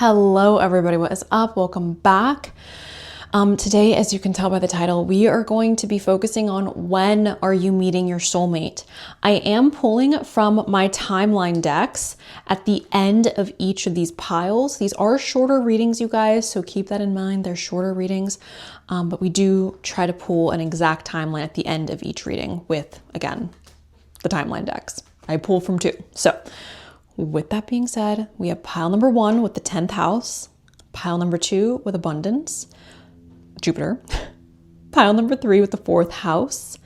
Hello everybody, what is up? Welcome back. Today, as you can tell by the title, we are going to be focusing on when are you meeting your soulmate. I am pulling from my timeline decks at the end of each of these piles. These are shorter readings, you guys, so keep that in mind. They're shorter readings, but we do try to pull an exact timeline at the end of each reading with, again, the timeline decks. I pull from two. So with that being said, we have pile number 1 with the 10th house, pile number 2 with abundance, Jupiter, pile number 3 with the 4th house,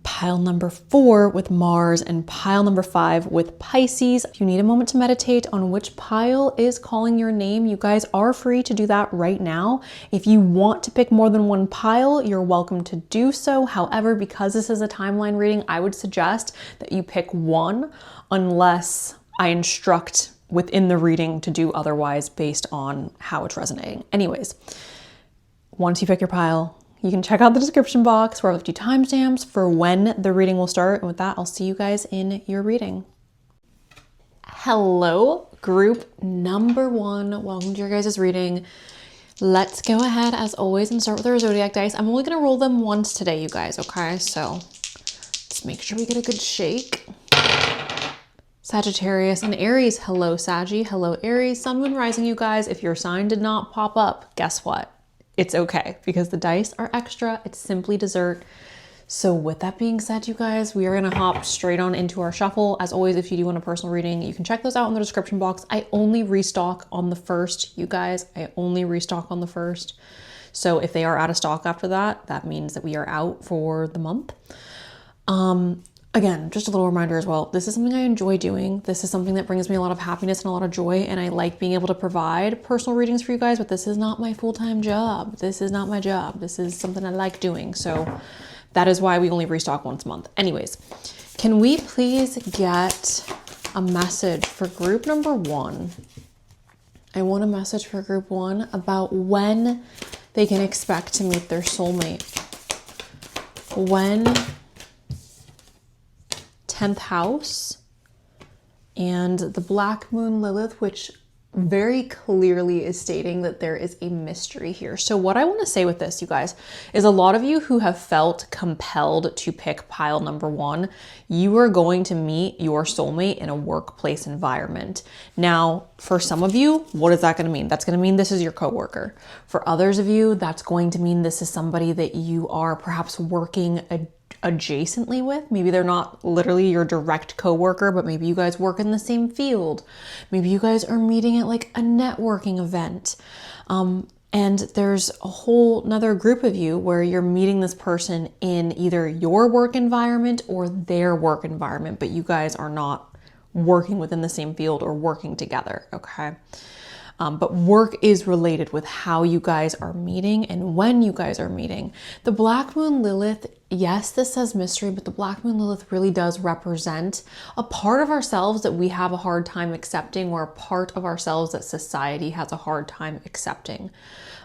pile number 4 with Mars, and pile number 5 with Pisces. If you need a moment to meditate on which pile is calling your name, you guys are free to do that right now. If you want to pick more than one pile, you're welcome to do so. However, because this is a timeline reading, I would suggest that you pick one unless I instruct within the reading to do otherwise based on how it's resonating. Anyways, once you pick your pile, you can check out the description box where I'll left you timestamps for when the reading will start. And with that, I'll see you guys in your reading. Hello, group number 1. Welcome to your guys' reading. Let's go ahead, as always, and start with our zodiac dice. I'm only going to roll them once today, you guys, okay? So let's make sure we get a good shake. Sagittarius and Aries. Hello, Saggy. Hello, Aries. Sun, Moon, Rising, you guys. If your sign did not pop up, guess what? It's okay, because the dice are extra. It's simply dessert. So with that being said, you guys, we are going to hop straight on into our shuffle. As always, if you do want a personal reading, you can check those out in the description box. I only restock on the 1st, you guys. I only restock on the 1st. So if they are out of stock after that, that means that we are out for the month. Again, just a little reminder as well, this is something I enjoy doing. This is something that brings me a lot of happiness and a lot of joy, and I like being able to provide personal readings for you guys, but this is not my full-time job. This is not my job. This is something I like doing. So that is why we only restock once a month. Anyways, can we please get a message for group number 1? I want a message for group 1 about when they can expect to meet their soulmate. When 10th house and the Black Moon Lilith, which very clearly is stating that there is a mystery here. So what I want to say with this, you guys, is a lot of you who have felt compelled to pick pile number 1, you are going to meet your soulmate in a workplace environment. Now, for some of you, what is that going to mean? That's going to mean this is your coworker. For others of you, that's going to mean this is somebody that you are perhaps working adjacently with. Maybe they're not literally your direct coworker, but maybe you guys work in the same field. Maybe you guys are meeting at like a networking event. And there's a whole nother group of you where you're meeting this person in either your work environment or their work environment, but you guys are not working within the same field or working together, okay? But work is related with how you guys are meeting and when you guys are meeting. The Black Moon Lilith, yes, this says mystery, but the Black Moon Lilith really does represent a part of ourselves that we have a hard time accepting, or a part of ourselves that society has a hard time accepting.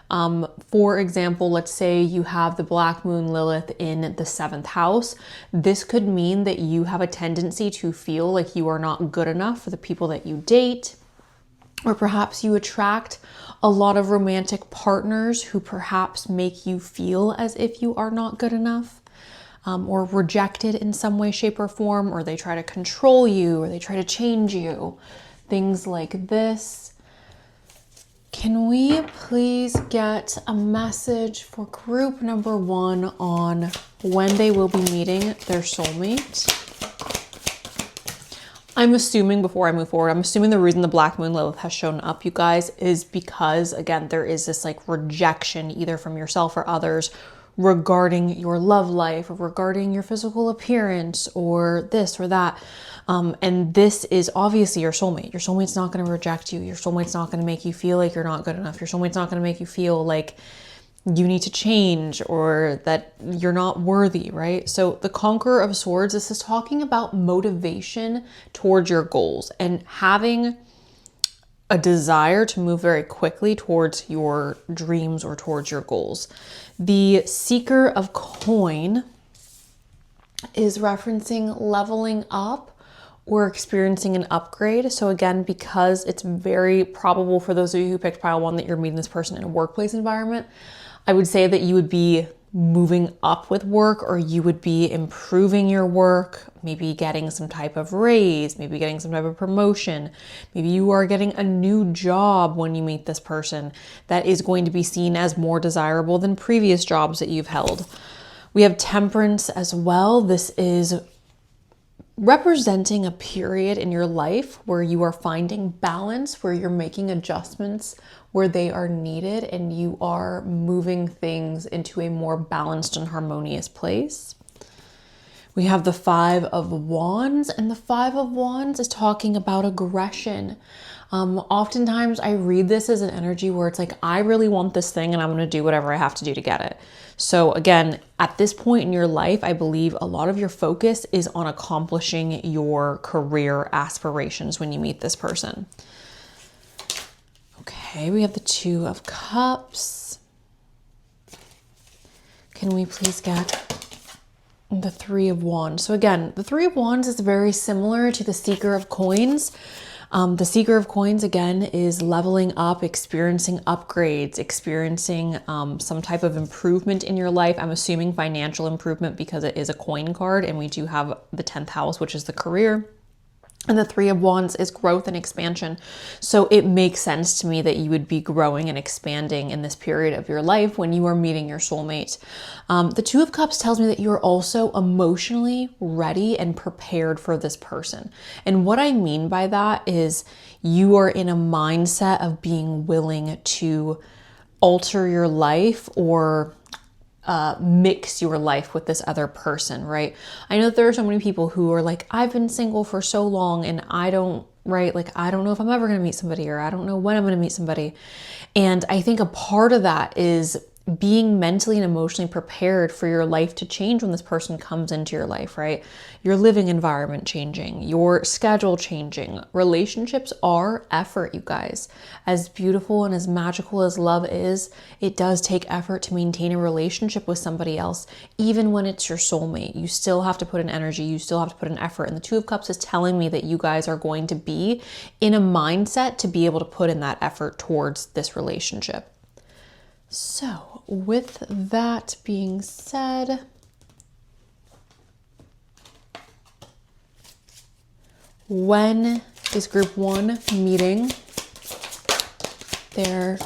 For example, let's say you have the Black Moon Lilith in the 7th house. This could mean that you have a tendency to feel like you are not good enough for the people that you date. Or perhaps you attract a lot of romantic partners who perhaps make you feel as if you are not good enough, or rejected in some way, shape, or form, or they try to control you, or they try to change you. Things like this. Can we please get a message for group number 1 on when they will be meeting their soulmate? I'm assuming, before I move forward, I'm assuming the reason the Black Moon Lilith has shown up, you guys, is because, again, there is this like rejection either from yourself or others regarding your love life or regarding your physical appearance or this or that. And this is obviously your soulmate. Your soulmate's not going to reject you. Your soulmate's not going to make you feel like you're not good enough. Your soulmate's not going to make you feel like you need to change or that you're not worthy, right? So the Conqueror of Swords, this is talking about motivation towards your goals and having a desire to move very quickly towards your dreams or towards your goals. The Seeker of Coin is referencing leveling up we're experiencing an upgrade. So again, because it's very probable for those of you who picked pile 1 that you're meeting this person in a workplace environment, I would say that you would be moving up with work, or you would be improving your work, maybe getting some type of raise, maybe getting some type of promotion. Maybe you are getting a new job when you meet this person that is going to be seen as more desirable than previous jobs that you've held. We have Temperance as well. This is representing a period in your life where you are finding balance, where you're making adjustments where they are needed, and you are moving things into a more balanced and harmonious place. We have the 5 of Wands, and the 5 of Wands is talking about aggression. Oftentimes I read this as an energy where it's like, I really want this thing and I'm going to do whatever I have to do to get it. So again, at this point in your life, I believe a lot of your focus is on accomplishing your career aspirations when you meet this person. Okay, we have the 2 of Cups. Can we please get the 3 of Wands? So again, the 3 of Wands is very similar to the Seeker of Coins. The Seeker of Coins, again, is leveling up, experiencing upgrades, experiencing some type of improvement in your life. I'm assuming financial improvement because it is a coin card, and we do have the 10th house, which is the career. And the 3 of Wands is growth and expansion. So it makes sense to me that you would be growing and expanding in this period of your life when you are meeting your soulmate. The 2 of Cups tells me that you're also emotionally ready and prepared for this person. And what I mean by that is you are in a mindset of being willing to alter your life or mix your life with this other person, right? I know that there are so many people who are like, I've been single for so long and I don't know if I'm ever going to meet somebody, or I don't know when I'm going to meet somebody. And I think a part of that is being mentally and emotionally prepared for your life to change when this person comes into your life, right? Your living environment changing, your schedule changing. Relationships are effort, you guys. As beautiful and as magical as love is, it does take effort to maintain a relationship with somebody else. Even when it's your soulmate, you still have to put in energy, you still have to put in effort. And the 2 of Cups is telling me that you guys are going to be in a mindset to be able to put in that effort towards this relationship. So with that being said, when is group 1 meeting there?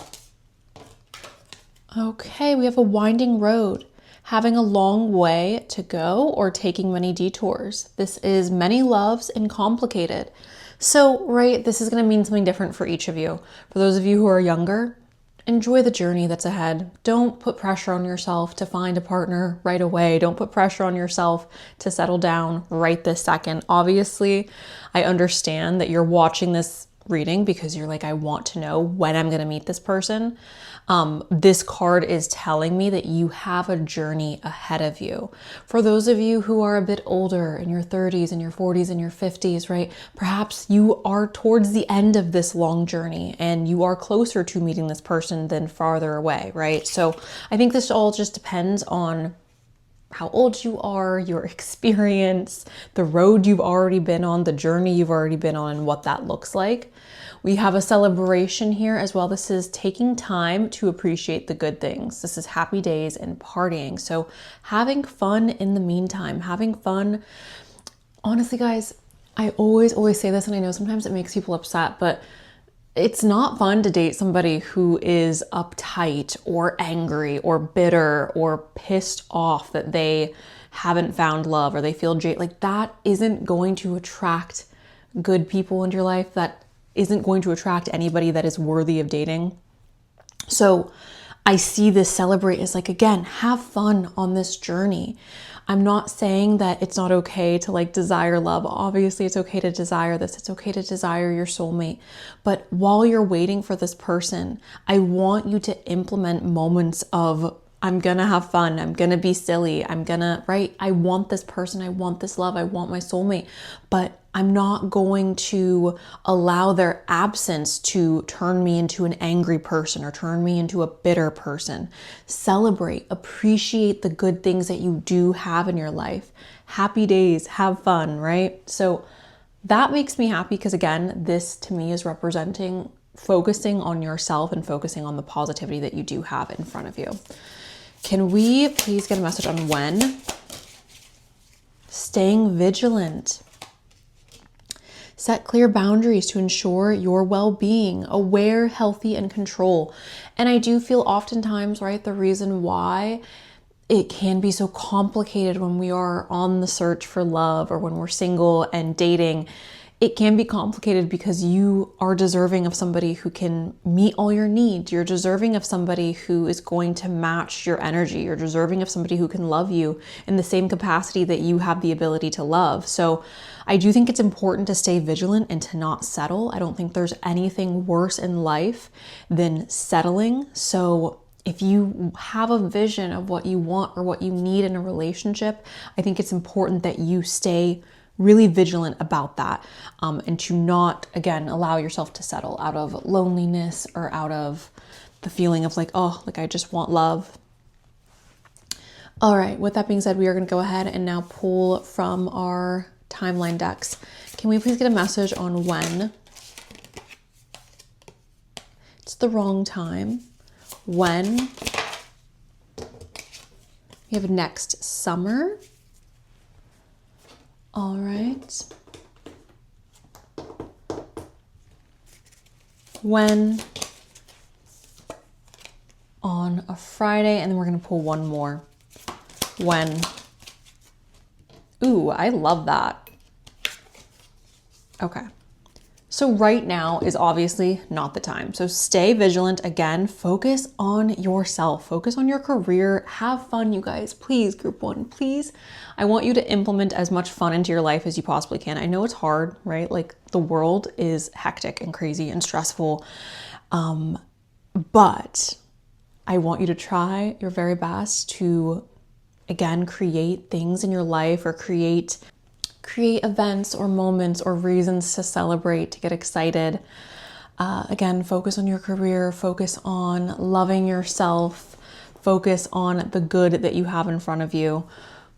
Okay, we have a winding road, having a long way to go or taking many detours. This is many loves and complicated. So, right, this is going to mean something different for each of you. For those of you who are younger, enjoy the journey that's ahead. Don't put pressure on yourself to find a partner right away. Don't put pressure on yourself to settle down right this second. Obviously, I understand that you're watching this reading because you're like, I want to know when I'm going to meet this person. This card is telling me that you have a journey ahead of you. For those of you who are a bit older, in your 30s and your 40s and your 50s, right? Perhaps you are towards the end of this long journey and you are closer to meeting this person than farther away, right? So I think this all just depends on how old you are, your experience, the road you've already been on, the journey you've already been on, and what that looks like. We have a celebration here as well. This is taking time to appreciate the good things. This is happy days and partying. So having fun in the meantime, having fun. Honestly, guys, I always say this, and I know sometimes it makes people upset, but it's not fun to date somebody who is uptight or angry or bitter or pissed off that they haven't found love or they feel like that isn't going to attract good people into your life. That isn't going to attract anybody that is worthy of dating. So I see this celebrate as like, again, have fun on this journey. I'm not saying that it's not okay to like desire love. Obviously, it's okay to desire this. It's okay to desire your soulmate. But while you're waiting for this person, I want you to implement moments of, I'm gonna have fun. I'm gonna be silly. right? I want this person. I want this love. I want my soulmate. But I'm not going to allow their absence to turn me into an angry person or turn me into a bitter person. Celebrate, appreciate the good things that you do have in your life. Happy days, have fun, right? So that makes me happy because, again, this to me is representing focusing on yourself and focusing on the positivity that you do have in front of you. Can we please get a message on when? Staying vigilant. Set clear boundaries to ensure your well-being, aware, healthy, and control. And I do feel oftentimes, right, the reason why it can be so complicated when we are on the search for love or when we're single and dating, it can be complicated because you are deserving of somebody who can meet all your needs. You're deserving of somebody who is going to match your energy. You're deserving of somebody who can love you in the same capacity that you have the ability to love. So I do think it's important to stay vigilant and to not settle. I don't think there's anything worse in life than settling. So if you have a vision of what you want or what you need in a relationship, I think it's important that you stay really vigilant about that, and to not, again, allow yourself to settle out of loneliness or out of the feeling of like, oh, like I just want love. All right, with that being said, we are going to go ahead and now pull from our timeline decks. Can we please get a message on when it's the wrong time? When we have next summer. All right. When on a Friday, and then we're going to pull one more. When. Ooh, I love that. Okay. So right now is obviously not the time. So stay vigilant. Again, focus on yourself, focus on your career, have fun, you guys. Please, group one, please. I want you to implement as much fun into your life as you possibly can. I know it's hard, right? Like the world is hectic and crazy and stressful. But I want you to try your very best to, again, create things in your life or create events or moments or reasons to celebrate, to get excited. Again, focus on your career, focus on loving yourself, focus on the good that you have in front of you.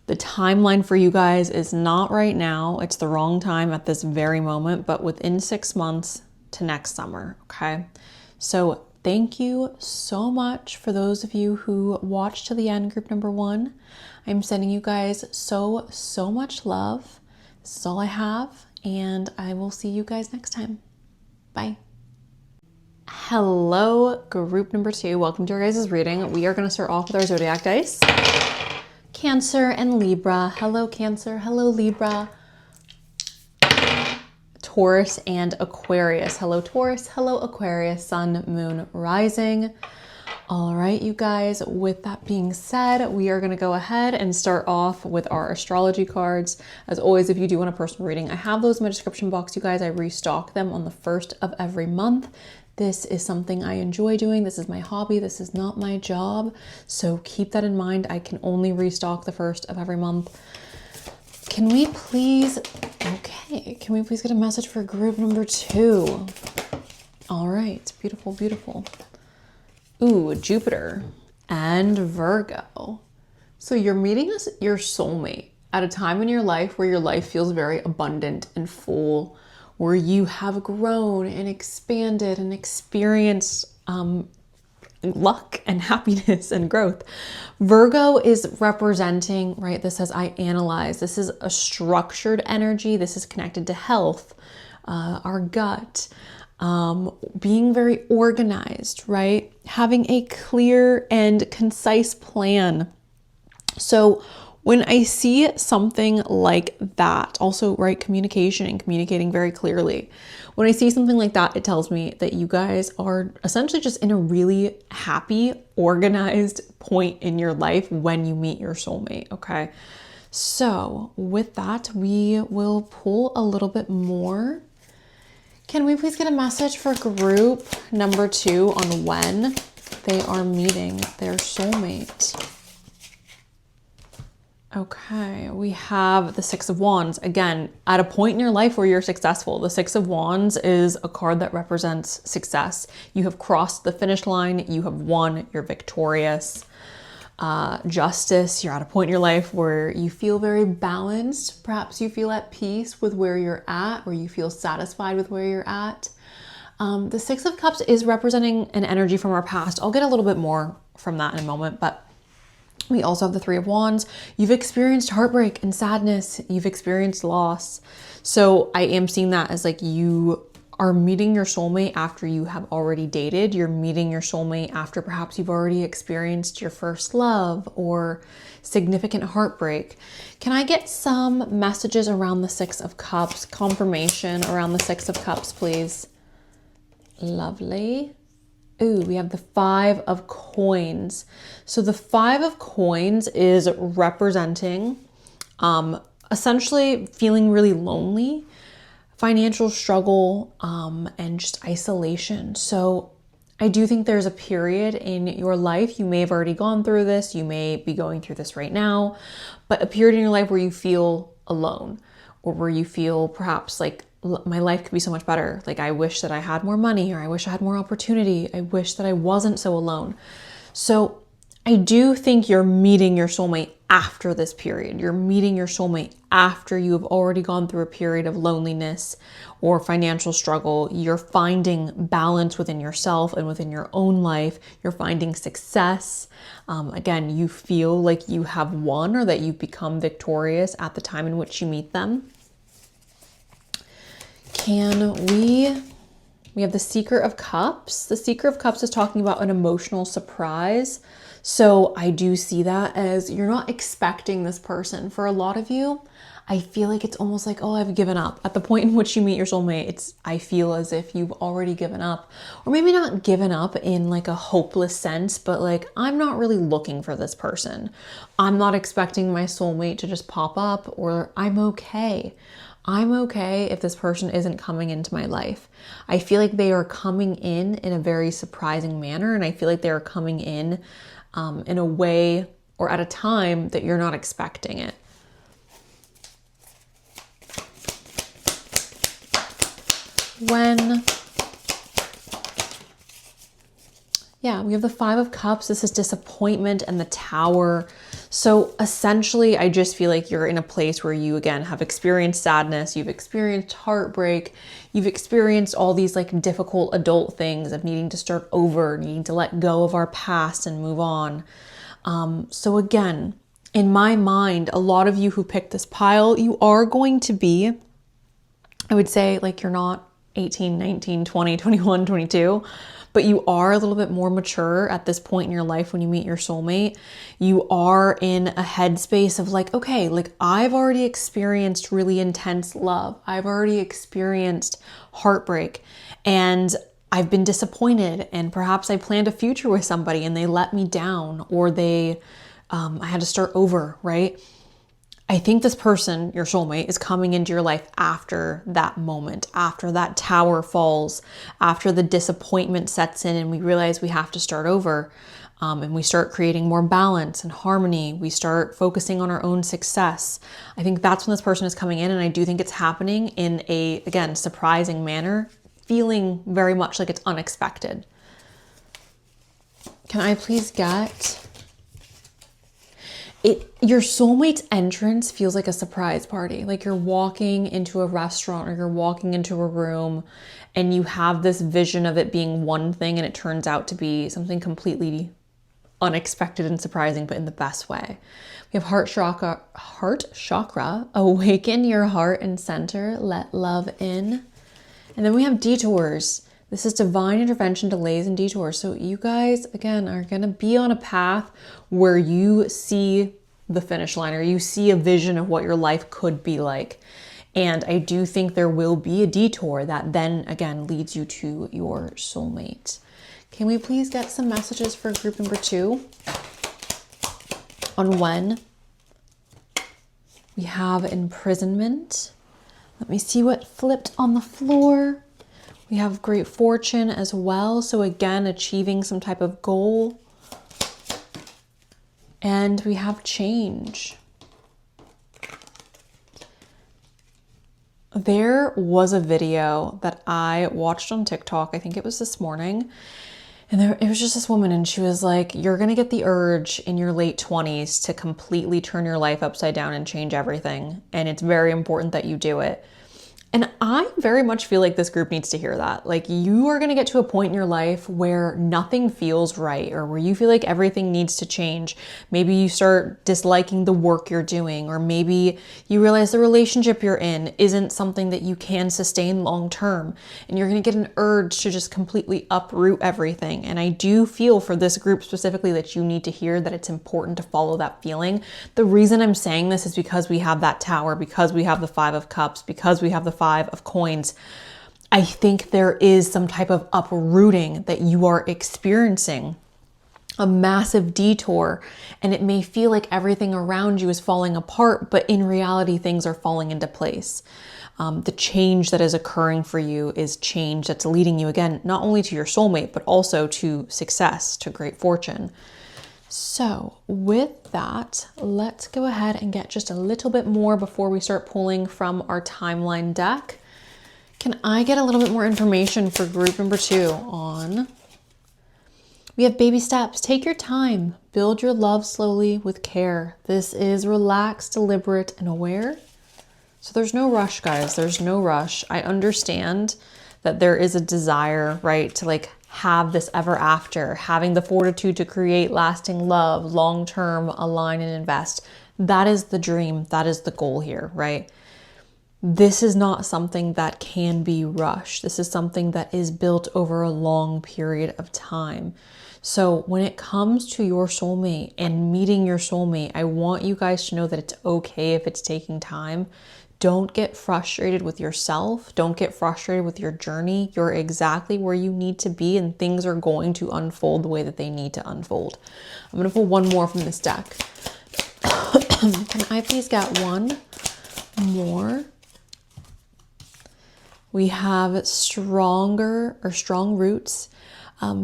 The timeline for you guys is not right now. It's the wrong time at this very moment, but within 6 months to next summer, okay? So thank you so much for those of you who watched to the end, group number one. I'm sending you guys so much love. This is all I have, and I will see you guys next time. Bye. Hello, group number two. Welcome to our guys' reading. We are going to start off with our zodiac dice. Cancer and Libra. Hello, Cancer. Hello, Libra. Taurus and Aquarius. Hello, Taurus. Hello, Aquarius. Sun, moon, rising. All right, you guys, with that being said, we are going to go ahead and start off with our astrology cards. As always, if you do want a personal reading, I have those in my description box, you guys. I restock them on the 1st of every month. This is something I enjoy doing. This is my hobby. This is not my job. So keep that in mind. I can only restock the 1st of every month. Can we please get a message for group number two? All right, beautiful, beautiful. Ooh, Jupiter and Virgo. So you're meeting your soulmate at a time in your life where your life feels very abundant and full, where you have grown and expanded and experienced luck and happiness and growth. Virgo is representing, right? This says, I analyze. This is a structured energy. This is connected to health, our gut. Being very organized, right? Having a clear and concise plan. So when I see something like that, also, right, communication and communicating very clearly. When I see something like that, it tells me that you guys are essentially just in a really happy, organized point in your life when you meet your soulmate, okay? So with that, we will pull a little bit more. Can we please get a message for group number two on when they are meeting their soulmate? Okay, we have the Six of Wands. Again, at a point in your life where you're successful. The Six of Wands is a card that represents success. You have crossed the finish line. You have won. You're victorious. justice. You're at a point in your life where you feel very balanced. Perhaps you feel at peace with where you're at, or you feel satisfied with where you're at. The Six of Cups is representing an energy from our past. I'll get a little bit more from that in a moment, but we also have the Three of Wands. You've experienced heartbreak and sadness. You've experienced loss. So I am seeing that as like you are meeting your soulmate after you have already dated. You're meeting your soulmate after perhaps you've already experienced your first love or significant heartbreak. Can I get some messages around the Six of Cups, confirmation around the Six of Cups, please? Lovely. Ooh, we have the Five of Coins. So the Five of Coins is representing essentially feeling really lonely, financial struggle, and just isolation. So I do think there's a period in your life, you may have already gone through this, you may be going through this right now, but a period in your life where you feel alone, or where you feel perhaps like my life could be so much better. Like I wish that I had more money, or I wish I had more opportunity. I wish that I wasn't so alone. So I do think you're meeting your soulmate after this period. You're meeting your soulmate after you have already gone through a period of loneliness or financial struggle. You're finding balance within yourself and within your own life. You're finding success. Again, you feel like you have won, or that you've become victorious at the time in which you meet them. We have the Seeker of Cups. The Seeker of Cups is talking about an emotional surprise. So I do see that as you're not expecting this person. For a lot of you, I feel like it's almost like, oh, I've given up. At the point in which you meet your soulmate, I feel as if you've already given up. Or maybe not given up in like a hopeless sense, but like, I'm not really looking for this person. I'm not expecting my soulmate to just pop up, or I'm okay. I'm okay if this person isn't coming into my life. I feel like they are coming in a very surprising manner, and I feel like they are coming in a way or at a time that you're not expecting it. We have the Five of Cups. This is disappointment and the Tower. So essentially, I just feel like you're in a place where you, again, have experienced sadness, you've experienced heartbreak, you've experienced all these like difficult adult things of needing to start over, needing to let go of our past and move on. So again, in my mind, a lot of you who picked this pile, you are going to be, I would say, like, you're not 18, 19, 20, 21, 22, but you are a little bit more mature at this point in your life when you meet your soulmate. You are in a headspace of like, okay, like I've already experienced really intense love. I've already experienced heartbreak, and I've been disappointed, and perhaps I planned a future with somebody and they let me down, or I had to start over, right? I think this person, your soulmate, is coming into your life after that moment, after that tower falls, after the disappointment sets in and we realize we have to start over, and we start creating more balance and harmony. We start focusing on our own success. I think that's when this person is coming in, and I do think it's happening in a, again, surprising manner, feeling very much like it's unexpected. Can I please get... Your soulmate's entrance feels like a surprise party. Like you're walking into a restaurant, or you're walking into a room, and you have this vision of it being one thing and it turns out to be something completely unexpected and surprising, but in the best way. We have heart chakra, awaken your heart and center, let love in. And then we have detours. This is divine intervention, delays, and detours. So you guys, again, are going to be on a path where you see the finish line, or you see a vision of what your life could be like. And I do think there will be a detour that then, again, leads you to your soulmate. Can we please get some messages for group number 2 on when? We have imprisonment. Let me see what flipped on the floor. We have great fortune as well. So again, achieving some type of goal. And we have change. There was a video that I watched on TikTok. I think it was this morning. And it was just this woman, and she was like, you're going to get the urge in your late 20s to completely turn your life upside down and change everything. And it's very important that you do it. And I very much feel like this group needs to hear that. Like, you are going to get to a point in your life where nothing feels right, or where you feel like everything needs to change. Maybe you start disliking the work you're doing, or maybe you realize the relationship you're in isn't something that you can sustain long term. And you're going to get an urge to just completely uproot everything. And I do feel for this group specifically that you need to hear that it's important to follow that feeling. The reason I'm saying this is because we have that Tower, because we have the Five of Cups, because we have the Five of Coins. I think there is some type of uprooting that you are experiencing, a massive detour, and it may feel like everything around you is falling apart, but in reality, things are falling into place. The change that is occurring for you is change that's leading you, again, not only to your soulmate, but also to success, to great fortune. So with that, let's go ahead and get just a little bit more before we start pulling from our timeline deck. Can I get a little bit more information for group number 2 on... We have baby steps. Take your time. Build your love slowly with care. This is relaxed, deliberate, and aware. So there's no rush, guys. There's no rush. I understand that there is a desire, right, to like have this ever after, having the fortitude to create lasting love, long-term, align and invest. That is the dream. That is the goal here, right? This is not something that can be rushed. This is something that is built over a long period of time. So when it comes to your soulmate and meeting your soulmate, I want you guys to know that it's okay if it's taking time. Don't get frustrated with yourself. Don't get frustrated with your journey. You're exactly where you need to be, and things are going to unfold the way that they need to unfold. I'm going to pull one more from this deck. Can I please get one more? We have strong roots,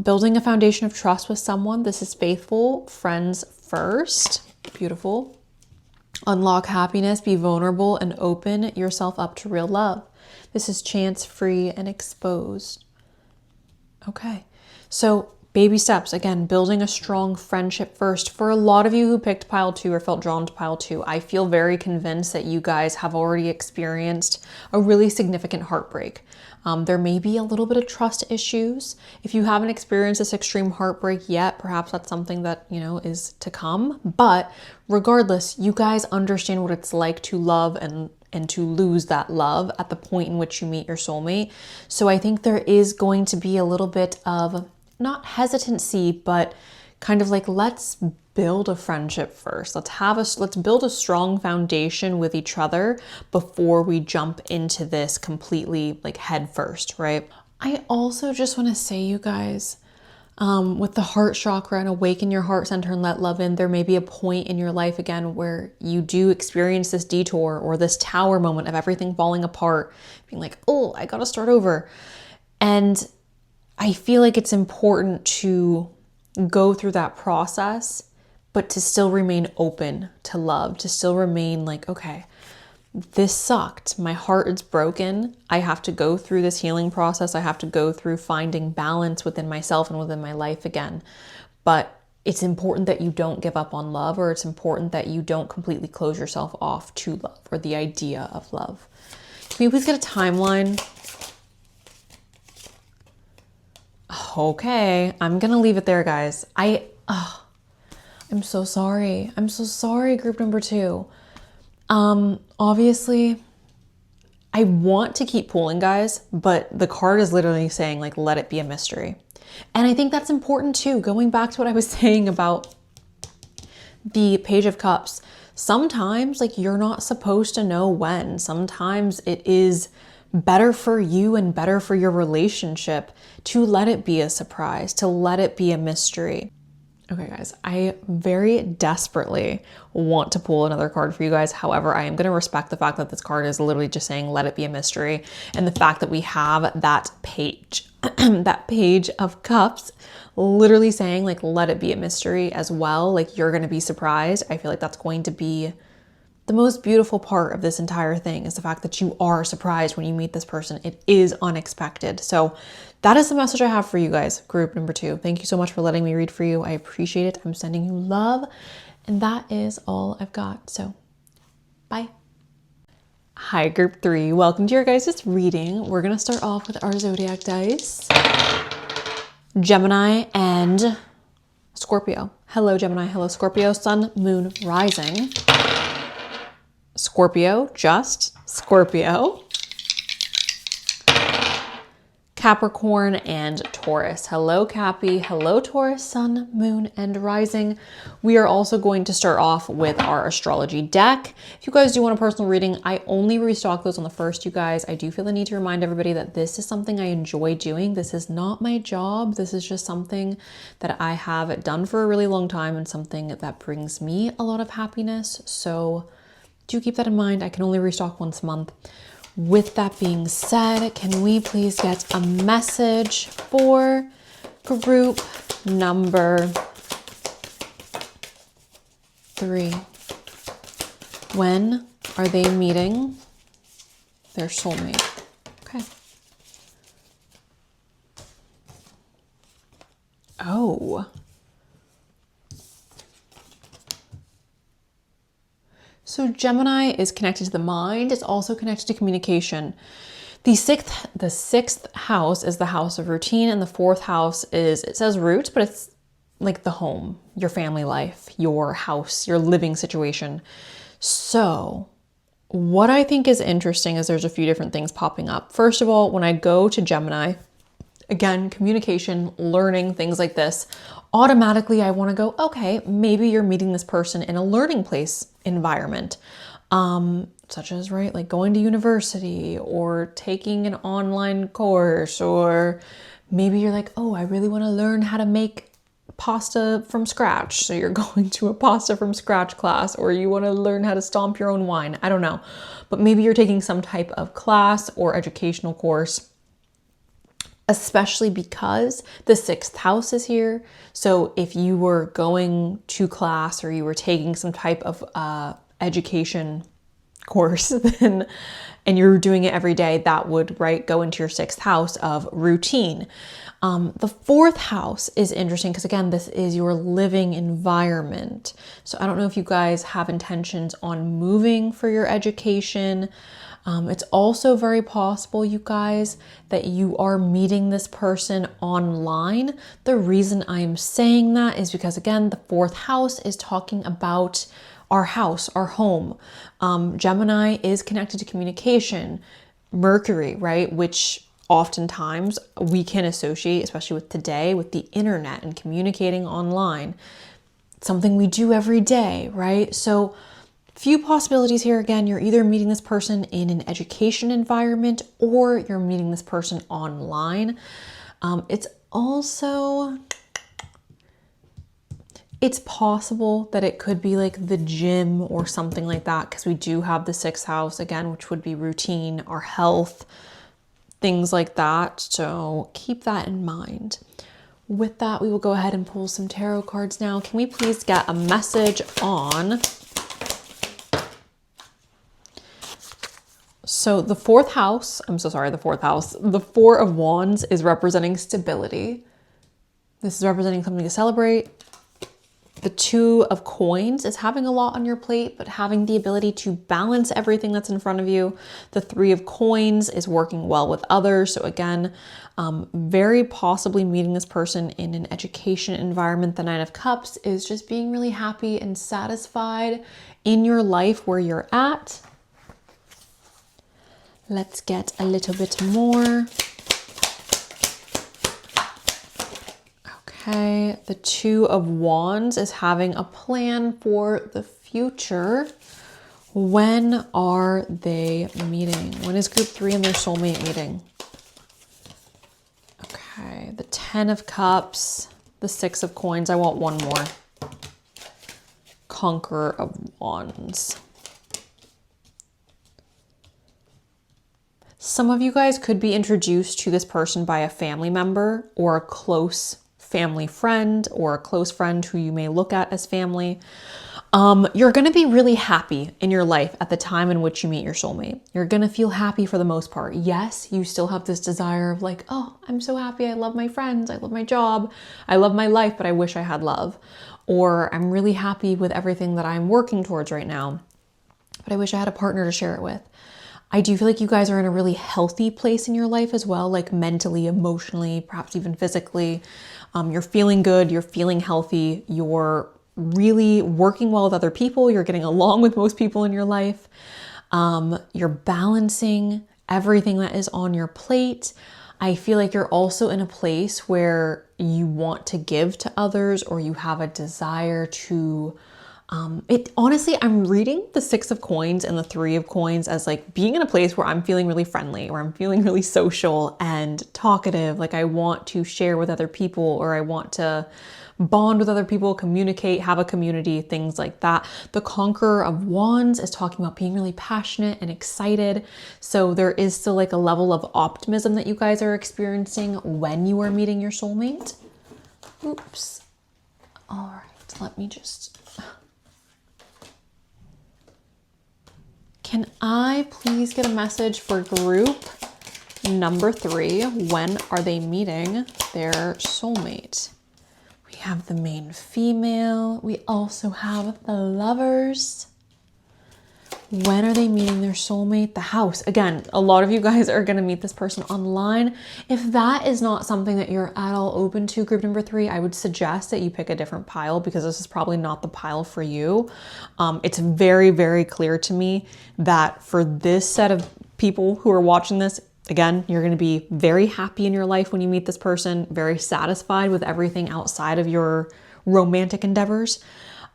building a foundation of trust with someone. This is faithful, friends first. Beautiful. Unlock happiness, be vulnerable, and open yourself up to real love. This is chance-free and exposed. Okay, so baby steps, again, building a strong friendship first. For a lot of you who picked pile 2 or felt drawn to pile 2, I feel very convinced that you guys have already experienced a really significant heartbreak. There may be a little bit of trust issues. If you haven't experienced this extreme heartbreak yet, perhaps that's something that, you know, is to come. But regardless, you guys understand what it's like to love and to lose that love at the point in which you meet your soulmate. So I think there is going to be a little bit of, not hesitancy, but kind of like, let's build a friendship first. Let's build a strong foundation with each other before we jump into this completely like head first, right? I also just want to say, you guys, with the heart chakra and awaken your heart center and let love in, there may be a point in your life again where you do experience this detour or this Tower moment of everything falling apart, being like, oh, I gotta start over. And I feel like it's important to go through that process, but to still remain open to love, to still remain like, okay, this sucked. My heart is broken. I have to go through this healing process. I have to go through finding balance within myself and within my life again. But it's important that you don't give up on love, or it's important that you don't completely close yourself off to love or the idea of love. Can we please get a timeline? Okay, I'm gonna leave it there, guys. I'm so sorry. I'm so sorry, group number 2. Obviously, I want to keep pulling, guys, but the card is literally saying, like, let it be a mystery. And I think that's important too. Going back to what I was saying about the Page of Cups, sometimes, like, you're not supposed to know when. Sometimes it is better for you and better for your relationship to let it be a surprise, to let it be a mystery. Okay, guys, I very desperately want to pull another card for you guys. However, I am going to respect the fact that this card is literally just saying, let it be a mystery. And the fact that we have that page, that Page of Cups, literally saying, like, let it be a mystery as well. Like, you're going to be surprised. I feel like that's going to be the most beautiful part of this entire thing, is the fact that you are surprised when you meet this person. It is unexpected. So that is the message I have for you guys, group number 2. Thank you so much for letting me read for you. I appreciate it. I'm sending you love. And that is all I've got. So bye. Hi, group 3. Welcome to your guys' reading. We're going to start off with our zodiac dice. Gemini and Scorpio. Hello, Gemini. Hello, Scorpio. Sun, moon, rising. Scorpio, just Scorpio. Capricorn and Taurus. Hello, Cappy. Hello, Taurus, sun, moon, and rising. We are also going to start off with our astrology deck. If you guys do want a personal reading, I only restock those on the first, you guys. I do feel the need to remind everybody that this is something I enjoy doing. This is not my job. This is just something that I have done for a really long time and something that brings me a lot of happiness. So do keep that in mind. I can only restock once a month. With that being said, can we please get a message for group number 3? When are they meeting their soulmate? Okay. Oh. So Gemini is connected to the mind. It's also connected to communication. The sixth house is the house of routine, and the 4th house is, it says roots, but it's like the home, your family life, your house, your living situation. So what I think is interesting is there's a few different things popping up. First of all, when I go to Gemini, again, communication, learning, things like this, automatically I want to go, okay, maybe you're meeting this person in a learning place environment, such as, right, like going to university or taking an online course, or maybe you're like, oh, I really want to learn how to make pasta from scratch. So you're going to a pasta from scratch class, or you want to learn how to stomp your own wine. I don't know, but maybe you're taking some type of class or educational course, especially because the 6th house is here. So if you were going to class or you were taking some type of education course, then, and you're doing it every day, that would, right, go into your 6th house of routine. The 4th house is interesting because, again, this is your living environment. So I don't know if you guys have intentions on moving for your education. It's also very possible, you guys, that you are meeting this person online. The reason I am saying that is because, again, the 4th house is talking about our house, our home. Gemini is connected to communication. Mercury, right, which oftentimes we can associate, especially with today, with the internet and communicating online. It's something we do every day, right? So few possibilities here. Again, you're either meeting this person in an education environment or you're meeting this person online. It's also, it's possible that it could be like the gym or something like that, because we do have the 6th house again, which would be routine, our health, things like that. So keep that in mind. With that, we will go ahead and pull some tarot cards now. Can we please get a message on... So the 4th house, I'm so sorry, the 4th house, the 4 of Wands is representing stability. This is representing something to celebrate. The 2 of Coins is having a lot on your plate, but having the ability to balance everything that's in front of you. The 3 of Coins is working well with others. So again, very possibly meeting this person in an education environment. The 9 of Cups is just being really happy and satisfied in your life where you're at. Let's get a little bit more. Okay, the 2 of Wands is having a plan for the future. When are they meeting? When is group 3 and their soulmate meeting? Okay, the 10 of Cups, the 6 of Coins. I want one more. Conqueror of Wands. Some of you guys could be introduced to this person by a family member or a close family friend or a close friend who you may look at as family. You're going to be really happy in your life at the time in which you meet your soulmate. You're going to feel happy for the most part. Yes, you still have this desire of like, oh, I'm so happy. I love my friends. I love my job. I love my life, but I wish I had love. Or I'm really happy with everything that I'm working towards right now, but I wish I had a partner to share it with. I do feel like you guys are in a really healthy place in your life as well, like mentally, emotionally, perhaps even physically. You're feeling good. You're feeling healthy. You're really working well with other people. You're getting along with most people in your life. You're balancing everything that is on your plate. I feel like you're also in a place where you want to give to others, or you have a desire to, honestly, I'm reading the 6 of Coins and the 3 of Coins as like being in a place where I'm feeling really friendly, where I'm feeling really social and talkative. Like I want to share with other people, or I want to bond with other people, communicate, have a community, things like that. The Conqueror of Wands is talking about being really passionate and excited. So there is still like a level of optimism that you guys are experiencing when you are meeting your soulmate. Oops. All right, let me just... Can I please get a message for group number 3? When are they meeting their soulmate? We have the main female. We also have the Lovers. When are they meeting their soulmate? The House. Again, a lot of you guys are going to meet this person online. If that is not something that you're at all open to, group number 3, I would suggest that you pick a different pile, because this is probably not the pile for you. It's very, very clear to me that for this set of people who are watching this, again, you're going to be very happy in your life when you meet this person, very satisfied with everything outside of your romantic endeavors.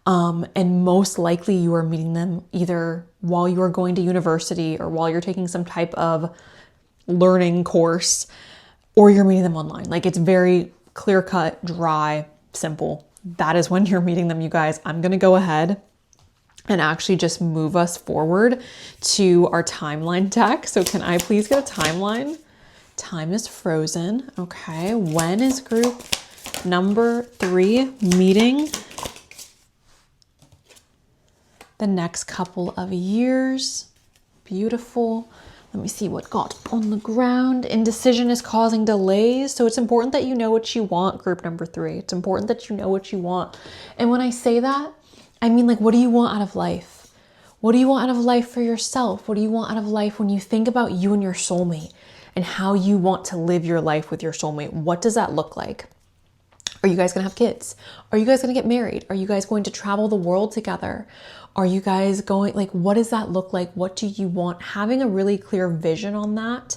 And most likely you are meeting them either while you are going to university, or while you're taking some type of learning course, or you're meeting them online. Like it's very clear cut, dry, simple. That is when you're meeting them, you guys. I'm going to go ahead and actually just move us forward to our timeline deck. So can I please get a timeline? Time is frozen. Okay. When is group number 3 meeting? The next couple of years. Beautiful. Let me see what got on the ground. Indecision is causing delays. So it's important that you know what you want, group number 3. It's important that you know what you want. And when I say that, I mean, like, what do you want out of life? What do you want out of life for yourself? What do you want out of life when you think about you and your soulmate and how you want to live your life with your soulmate? What does that look like? Are you guys going to have kids? Are you guys going to get married? Are you guys going to travel the world together? Are you guys going, like, what does that look like? What do you want? Having a really clear vision on that.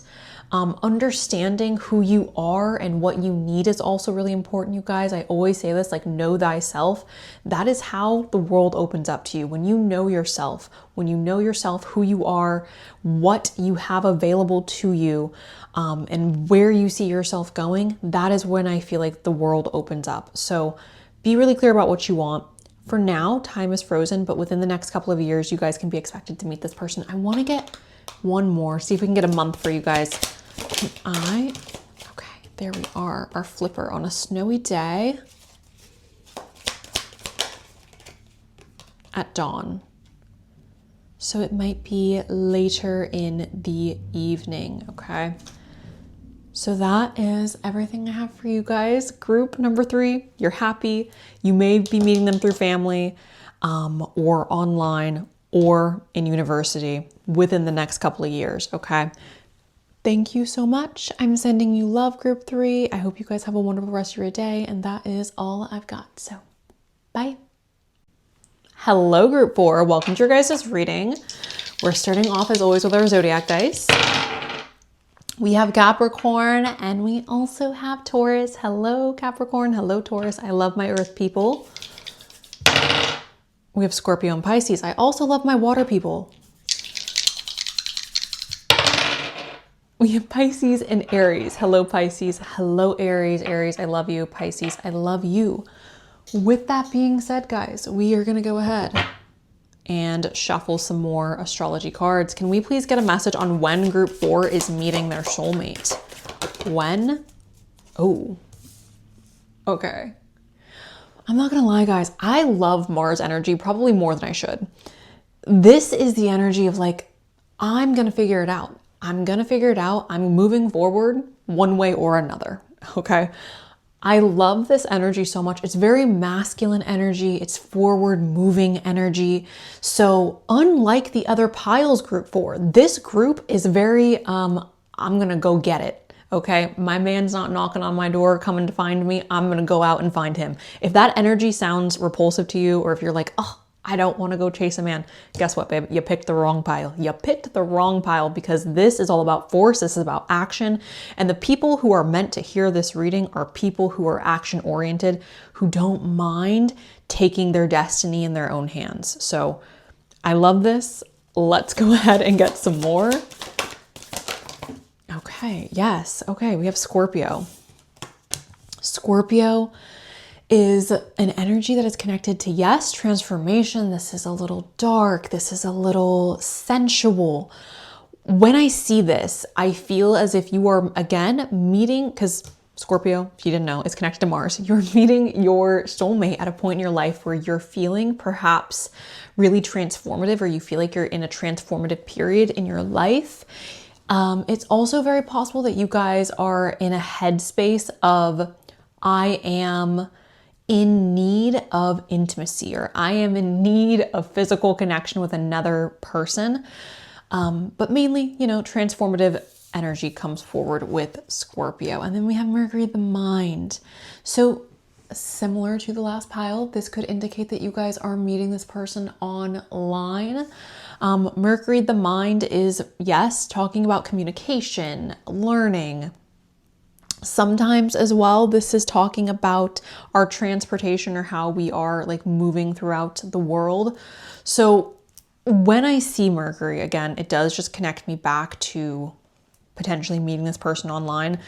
Understanding who you are and what you need is also really important, you guys. I always say this, like, know thyself. That is how the world opens up to you. When you know yourself, who you are, what you have available to you, and where you see yourself going, that is when I feel like the world opens up. So be really clear about what you want. For now, time is frozen, but within the next couple of years, you guys can be expected to meet this person. I want to get one more, see if we can get a month for you guys. Okay, there we are, our flipper on a snowy day at dawn. So it might be later in the evening, okay? So that is everything I have for you guys. Group number 3, you're happy. You may be meeting them through family, or online, or in university within the next couple of years, okay? Thank you so much. I'm sending you love, group 3. I hope you guys have a wonderful rest of your day, and that is all I've got. So, bye. Hello, group 4. Welcome to your guys' reading. We're starting off as always with our zodiac dice. We have Capricorn and we also have Taurus. Hello, Capricorn. Hello, Taurus. I love my earth people. We have Scorpio and Pisces. I also love my water people. We have Pisces and Aries. Hello, Pisces. Hello, Aries. Aries, I love you. Pisces, I love you. With that being said, guys, we are going to go ahead and shuffle some more astrology cards. Can we please get a message on when group 4 is meeting their soulmate? When? Oh, okay. I'm not gonna lie, guys, I love Mars energy probably more than I should. This is the energy of like, I'm gonna figure it out. I'm gonna figure it out. I'm moving forward one way or another, okay? I love this energy so much. It's very masculine energy. It's forward moving energy. So unlike the other piles group 4, this group is very, I'm gonna go get it. Okay, my man's not knocking on my door coming to find me. I'm gonna go out and find him. If that energy sounds repulsive to you, or if you're like, oh, I don't want to go chase a man, guess what, babe? You picked the wrong pile. You picked the wrong pile, because this is all about force. This is about action. And the people who are meant to hear this reading are people who are action oriented, who don't mind taking their destiny in their own hands. So I love this. Let's go ahead and get some more. Okay, yes. Okay, we have Scorpio. Scorpio is an energy that is connected to, yes, transformation. This is a little dark. This is a little sensual. When I see this, I feel as if you are, again, meeting, because Scorpio, if you didn't know, is connected to Mars. You're meeting your soulmate at a point in your life where you're feeling perhaps really transformative, or you feel like you're in a transformative period in your life. It's also very possible that you guys are in a headspace of, I am in need of intimacy, or I am in need of physical connection with another person. But mainly, you know, transformative energy comes forward with Scorpio. And then we have Mercury, the mind. So similar to the last pile, this could indicate that you guys are meeting this person online. Mercury, the mind is, yes, talking about communication, learning. Sometimes as well, this is talking about our transportation, or how we are like moving throughout the world. So when I see Mercury, again, it does just connect me back to potentially meeting this person online.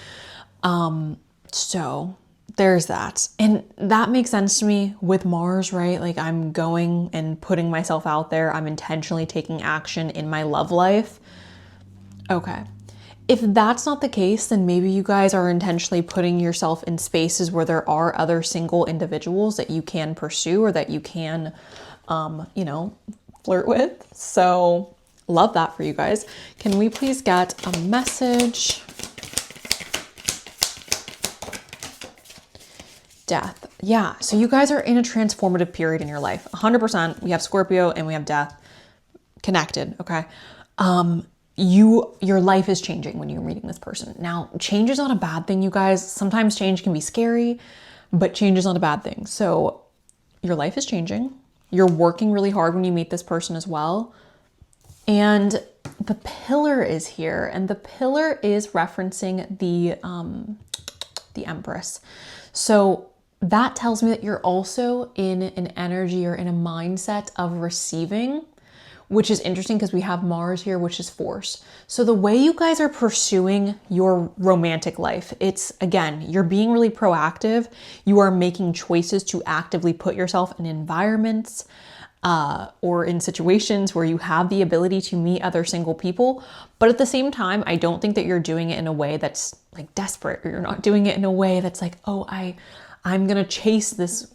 So there's that. And that makes sense to me with Mars, right? Like, I'm going and putting myself out there. I'm intentionally taking action in my love life. Okay. If that's not the case, then maybe you guys are intentionally putting yourself in spaces where there are other single individuals that you can pursue, or that you can, you know, flirt with. So love that for you guys. Can we please get a message? Death. Yeah. So you guys are in a transformative period in your life. 100%. We have Scorpio and we have death connected. Okay. Your life is changing when you're meeting this person. Now, change is not a bad thing, you guys. Sometimes change can be scary, but change is not a bad thing. So your life is changing. You're working really hard when you meet this person as well. And the pillar is here, and the pillar is referencing the Empress. So that tells me that you're also in an energy, or in a mindset of receiving, which is interesting because we have Mars here, which is force. So the way you guys are pursuing your romantic life, it's, again, you're being really proactive. You are making choices to actively put yourself in environments or in situations where you have the ability to meet other single people. But at the same time, I don't think that you're doing it in a way that's like desperate, or you're not doing it in a way that's like, oh, I'm gonna chase this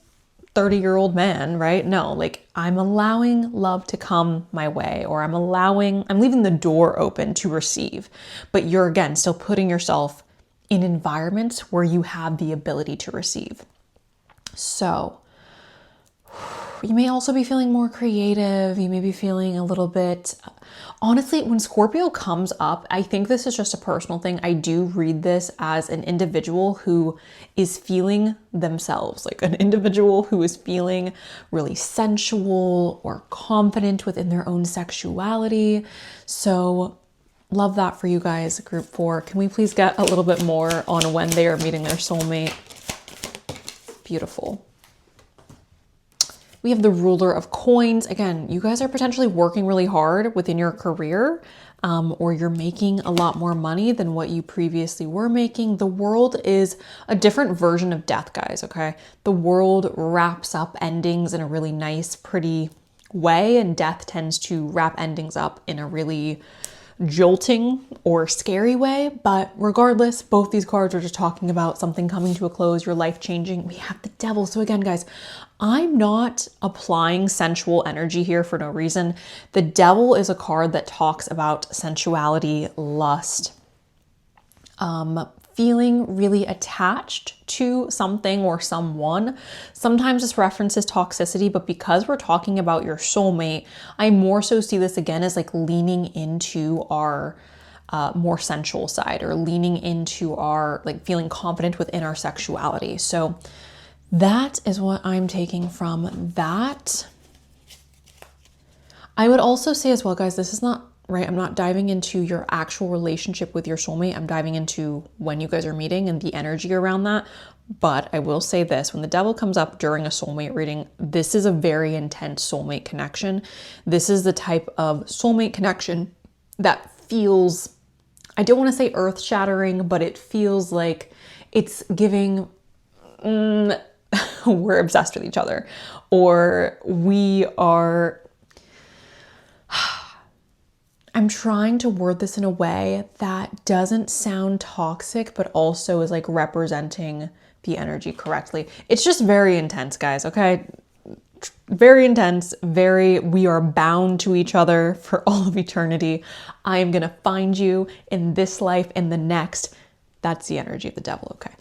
30-year-old man, right? No, like, I'm allowing love to come my way, or I'm leaving the door open to receive. But you're, again, still putting yourself in environments where you have the ability to receive. So you may also be feeling more creative. You may be feeling a little bit, honestly, when Scorpio comes up, I think this is just a personal thing. I do read this as an individual who is feeling themselves, like an individual who is feeling really sensual or confident within their own sexuality. So love that for you guys, group 4. Can we please get a little bit more on when they are meeting their soulmate? Beautiful. We have the ruler of coins. Again, you guys are potentially working really hard within your career, or you're making a lot more money than what you previously were making. The world is a different version of death, guys, okay? The world wraps up endings in a really nice, pretty way, and death tends to wrap endings up in a really jolting or scary way, but regardless, both these cards are just talking about something coming to a close, your life changing. We have the Devil. So again, guys, I'm not applying sensual energy here for no reason. The Devil is a card that talks about sensuality, lust, feeling really attached to something or someone. Sometimes this references toxicity, but because we're talking about your soulmate, I more so see this again as like leaning into our more sensual side, or leaning into our like feeling confident within our sexuality. So that is what I'm taking from that. I would also say as well, guys, this is not right. I'm not diving into your actual relationship with your soulmate. I'm diving into when you guys are meeting and the energy around that. But I will say this, when the Devil comes up during a soulmate reading, this is a very intense soulmate connection. This is the type of soulmate connection that feels, I don't want to say earth shattering, but it feels like it's giving, we're obsessed with each other, or we are, I'm trying to word this in a way that doesn't sound toxic, but also is like representing the energy correctly. It's just very intense, guys, okay? Very intense, we are bound to each other for all of eternity. I am gonna find you in this life and the next. That's the energy of the Devil, okay?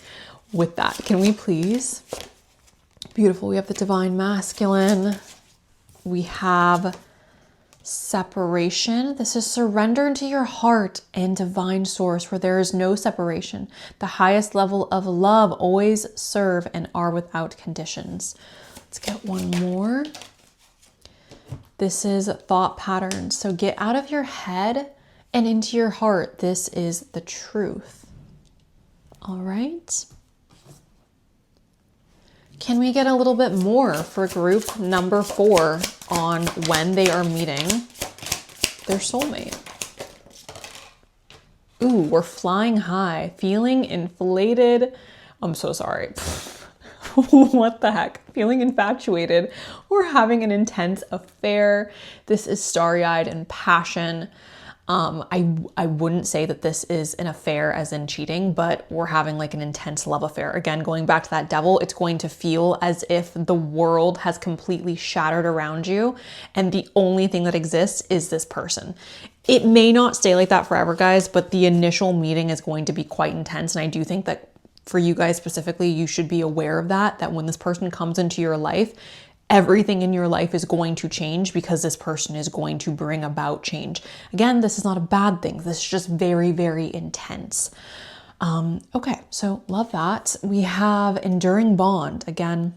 With that, can we please, beautiful, we have the Divine Masculine. We have separation. This is surrender into your heart and divine source where there is no separation. The highest level of love, always serve and are without conditions. Let's get one more. This is thought patterns. So get out of your head and into your heart. This is the truth. All right. Can we get a little bit more for group number 4 on when they are meeting their soulmate? Ooh, we're flying high, feeling inflated. I'm so sorry. What the heck? Feeling infatuated or having an intense affair. This is starry-eyed and passion. I wouldn't say that this is an affair as in cheating, but we're having like an intense love affair. Again, going back to that Devil, it's going to feel as if the world has completely shattered around you and the only thing that exists is this person. It may not stay like that forever, guys, but the initial meeting is going to be quite intense. And I do think that for you guys specifically, you should be aware of that when this person comes into your life, everything in your life is going to change because this person is going to bring about change. Again, this is not a bad thing. This is just very, very intense. Okay, so love that. We have enduring bond. Again,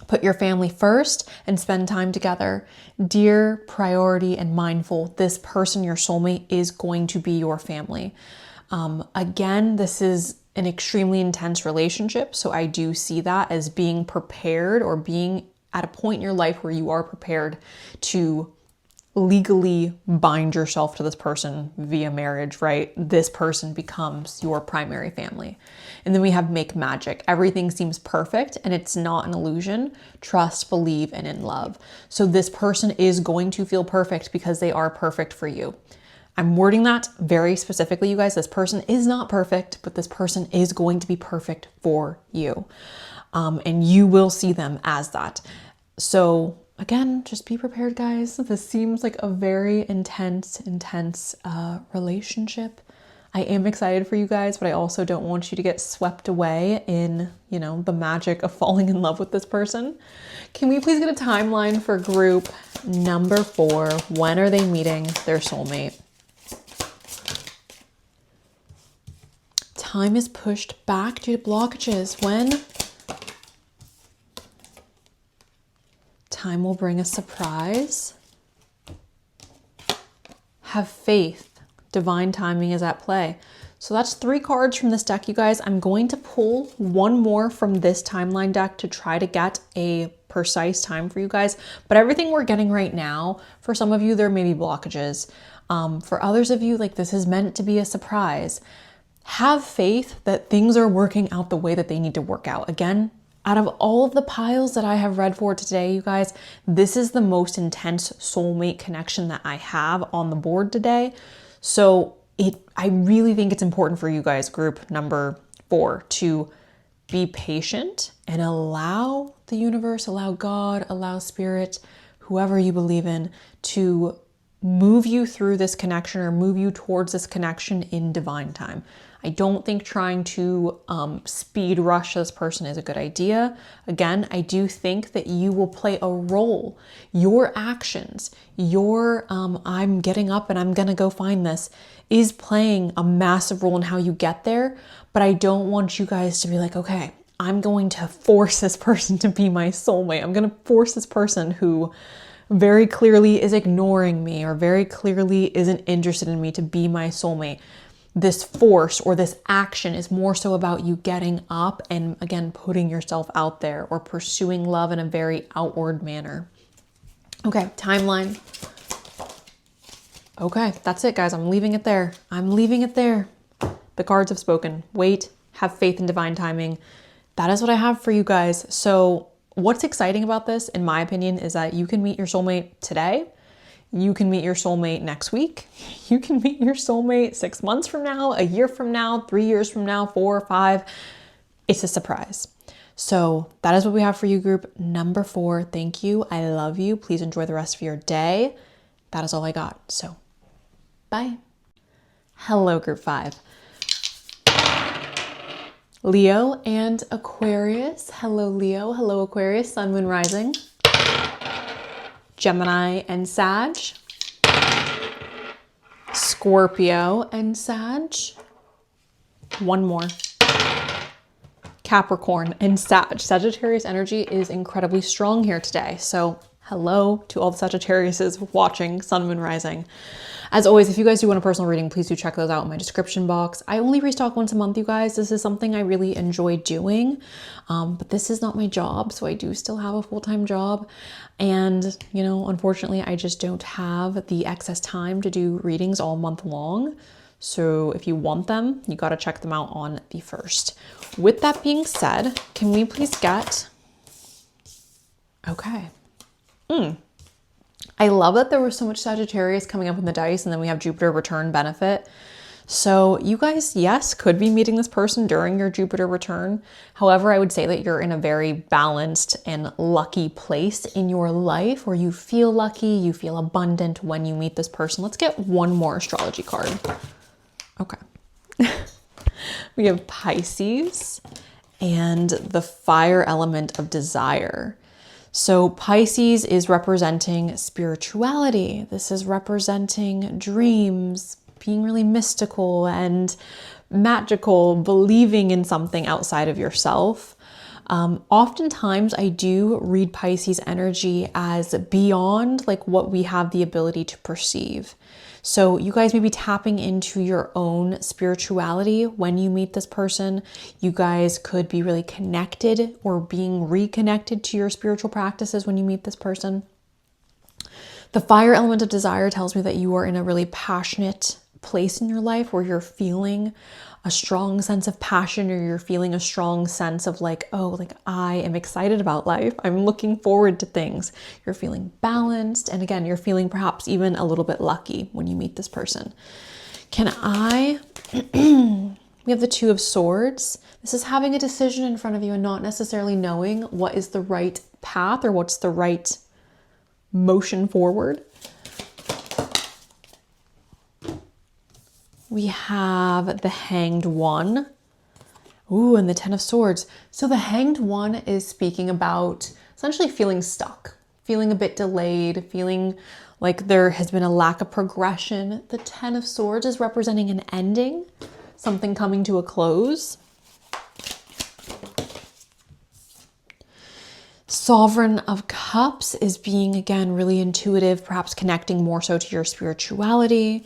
put your family first and spend time together. Dear, priority, and mindful. This person, your soulmate, is going to be your family. Again, this is an extremely intense relationship. So I do see that as being prepared or being at a point in your life where you are prepared to legally bind yourself to this person via marriage, right? This person becomes your primary family. And then we have make magic. Everything seems perfect and it's not an illusion. Trust, believe, and in love. So this person is going to feel perfect because they are perfect for you. I'm wording that very specifically, you guys. This person is not perfect, but this person is going to be perfect for you. And you will see them as that. So again, just be prepared, guys. This seems like a very intense relationship. I am excited for you guys, but I also don't want you to get swept away in, the magic of falling in love with this person. Can we please get a timeline for group number 4? When are they meeting their soulmate? Time is pushed back due to blockages. When? Time will bring a surprise. Have faith. Divine timing is at play. So that's 3 cards from this deck, you guys. I'm going to pull one more from this timeline deck to try to get a precise time for you guys. But everything we're getting right now, for some of you, there may be blockages. For others of you, this is meant to be a surprise. Have faith that things are working out the way that they need to work out. Again, out of all of the piles that I have read for today, you guys, this is the most intense soulmate connection that I have on the board today. So I really think it's important for you guys, group number 4, to be patient and allow the universe, allow God, allow spirit, whoever you believe in, to move you through this connection or move you towards this connection in divine time. I don't think trying to speed rush this person is a good idea. Again, I do think that you will play a role. Your actions, your I'm getting up and I'm gonna go find this, is playing a massive role in how you get there. But I don't want you guys to be like, okay, I'm going to force this person to be my soulmate. I'm gonna force this person who very clearly is ignoring me or very clearly isn't interested in me to be my soulmate. This force or this action is more so about you getting up and, again, putting yourself out there or pursuing love in a very outward manner. Okay, timeline. Okay, that's it, guys. I'm leaving it there. I'm leaving it there. The cards have spoken. Wait, have faith in divine timing. That is what I have for you guys. So what's exciting about this, in my opinion, is that you can meet your soulmate today. You can meet your soulmate next week. You can meet your soulmate 6 months from now, a year from now, 3 years from now, 4 or 5. It's a surprise. So that is what we have for you, group number 4. Thank you. I love you. Please enjoy the rest of your day. That is all I got. So bye. Hello, group 5. Leo and Aquarius. Hello, Leo. Hello, Aquarius. Sun, Moon, Rising. Gemini and Sag. Scorpio and Sag. One more. Capricorn and Sag. Sagittarius energy is incredibly strong here today. So hello to all the Sagittariuses watching Sun, Moon, Rising. As always, if you guys do want a personal reading, please do check those out in my description box. I only restock once a month, you guys. This is something I really enjoy doing, but this is not my job, so I do still have a full-time job. And, you know, unfortunately, I just don't have the excess time to do readings all month long. So if you want them, you got to check them out on the 1st. With that being said, can we please get... Okay. I love that there was so much Sagittarius coming up in the dice, and then we have Jupiter return benefit. So you guys, yes, could be meeting this person during your Jupiter return. However, I would say that you're in a very balanced and lucky place in your life where you feel lucky, you feel abundant when you meet this person. Let's get one more astrology card. Okay. We have Pisces and the fire element of desire. So Pisces is representing spirituality. This is representing dreams, being really mystical and magical, believing in something outside of yourself. Oftentimes I do read Pisces energy as beyond like what we have the ability to perceive. So you guys may be tapping into your own spirituality when you meet this person. You guys could be really connected or being reconnected to your spiritual practices when you meet this person. The fire element of desire tells me that you are in a really passionate place in your life where you're feeling a strong sense of passion, or you're feeling a strong sense of like, oh, like I am excited about life. I'm looking forward to things. You're feeling balanced. And again, you're feeling perhaps even a little bit lucky when you meet this person. We have the 2 of Swords. This is having a decision in front of you and not necessarily knowing what is the right path or what's the right motion forward. We have the Hanged One. Ooh, and the 10 of Swords. So the Hanged One is speaking about essentially feeling stuck, feeling a bit delayed, feeling like there has been a lack of progression. The 10 of Swords is representing an ending, something coming to a close. Sovereign of Cups is being, again, really intuitive, perhaps connecting more so to your spirituality.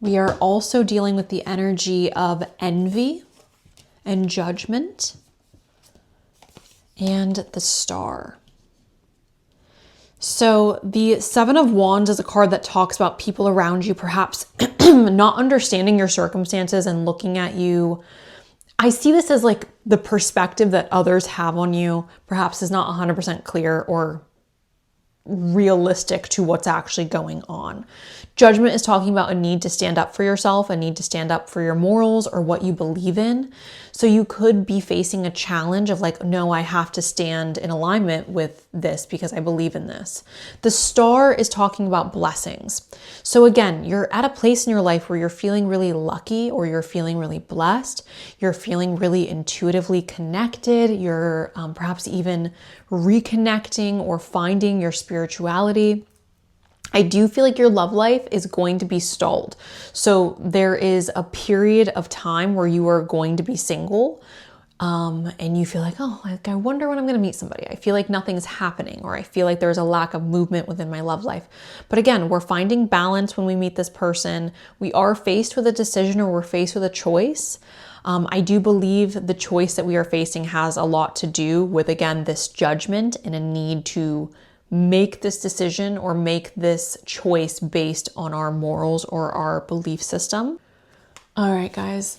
We are also dealing with the energy of envy and judgment and the Star. So the 7 of Wands is a card that talks about people around you perhaps not understanding your circumstances and looking at you. I see this as like the perspective that others have on you perhaps is not 100% clear, or realistic to what's actually going on. Judgment is talking about a need to stand up for yourself, a need to stand up for your morals or what you believe in. So you could be facing a challenge of like, no, I have to stand in alignment with this because I believe in this. The star is talking about blessings. So again, you're at a place in your life where you're feeling really lucky or you're feeling really blessed. You're feeling really intuitively connected. You're perhaps even reconnecting or finding your spirituality. I do feel like your love life is going to be stalled. So there is a period of time where you are going to be single and you feel like, oh, like, I wonder when I'm going to meet somebody. I feel like nothing's happening, or I feel like there's a lack of movement within my love life. But again, we're finding balance when we meet this person. We are faced with a decision or we're faced with a choice. I do believe the choice that we are facing has a lot to do with, again, this judgment and a need to make this decision or make this choice based on our morals or our belief system. All right, guys.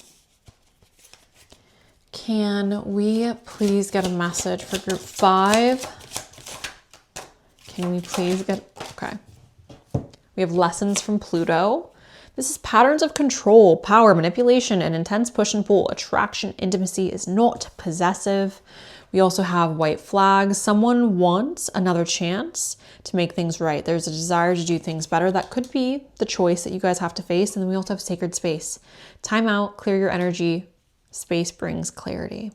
Can we please get a message for group 5? Can we please get, okay. We have lessons from Pluto. This is patterns of control, power, manipulation, and intense push and pull. Attraction, intimacy is not possessive. We also have white flags. Someone wants another chance to make things right. There's a desire to do things better. That could be the choice that you guys have to face. And then we also have sacred space. Time out, clear your energy. Space brings clarity.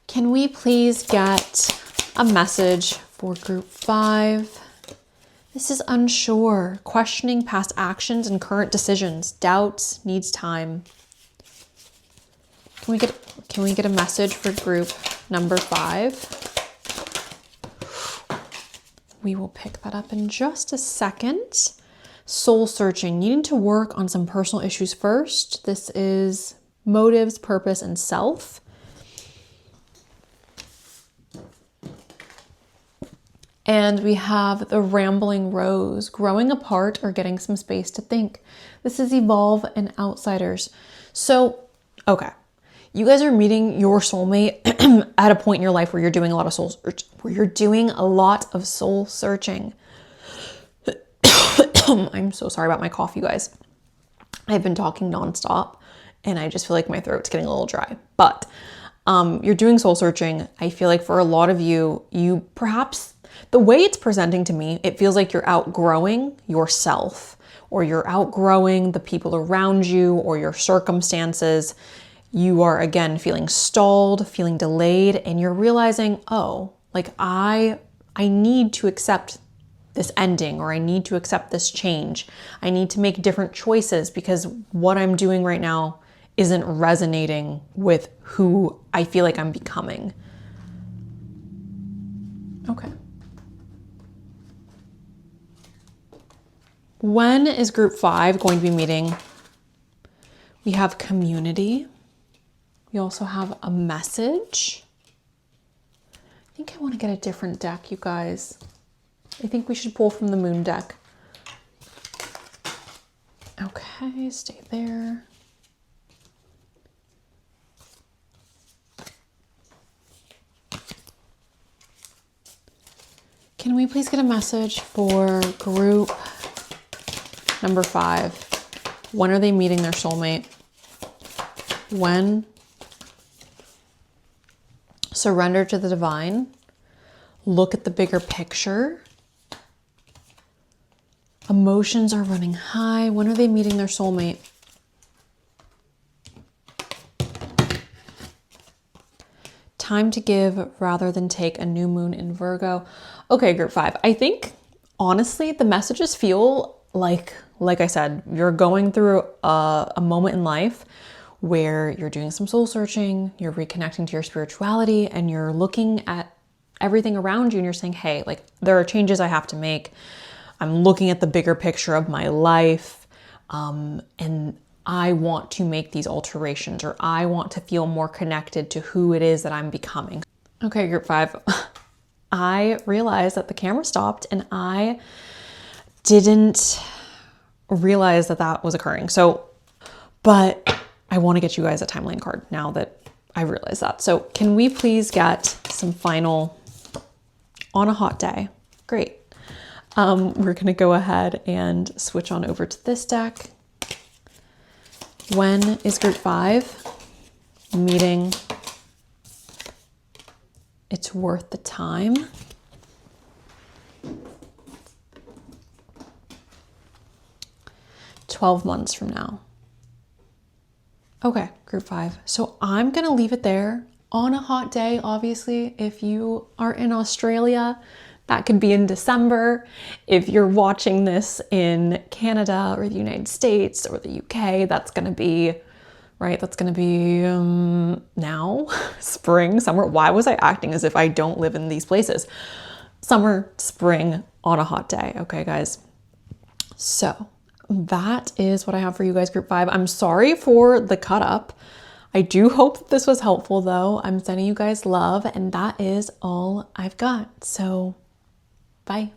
Can we please get a message for group 5? This is unsure, questioning past actions and current decisions. Doubts, needs time. Can we get a message for group number 5? We will pick that up in just a second. Soul searching, needing to work on some personal issues first. This is motives, purpose, and self. And we have the rambling rose, growing apart or getting some space to think. This is evolve and outsiders. So, okay. You guys are meeting your soulmate at a point in your life where you're doing a lot of soul searching. I'm so sorry about my cough, you guys. I've been talking nonstop and I just feel like my throat's getting a little dry. But you're doing soul searching. I feel like for a lot of you, perhaps the way it's presenting to me, it feels like you're outgrowing yourself, or you're outgrowing the people around you or your circumstances. You are, again, feeling stalled, feeling delayed, and you're realizing, oh, like I need to accept this ending, or I need to accept this change. I need to make different choices because what I'm doing right now isn't resonating with who I feel like I'm becoming. Okay. When is group 5 going to be meeting? We have community. We also have a message. I think I want to get a different deck, you guys. I think we should pull from the moon deck. Okay, stay there. Can we please get a message for group number 5? When are they meeting their soulmate? When? Surrender to the divine. Look at the bigger picture. Emotions are running high. When are they meeting their soulmate? Time to give rather than take, a new moon in Virgo. Okay, group 5. I think, honestly, the messages feel like I said, you're going through a moment in life where you're doing some soul searching, you're reconnecting to your spirituality, and you're looking at everything around you and you're saying, hey, like, there are changes I have to make. I'm looking at the bigger picture of my life, and I want to make these alterations, or I want to feel more connected to who it is that I'm becoming. Okay, group 5. I realized that the camera stopped and I didn't realize that that was occurring. So, but I want to get you guys a timeline card now that I realize that. So can we please get some final on a hot day? Great. We're gonna go ahead and switch on over to this deck. When is group 5 meeting it's worth the time? "12 months from now." Okay, group 5. So I'm gonna leave it there. On a hot day, obviously, if you are in Australia, that could be in December. If you're watching this in Canada or the United States or the UK, that's gonna be, right, that's gonna be now, spring, summer. Why was I acting as if I don't live in these places? Summer, spring, on a hot day, okay, guys? So that is what I have for you guys, group 5. I'm sorry for the cut up. I do hope that this was helpful though. I'm sending you guys love, and that is all I've got. So bye.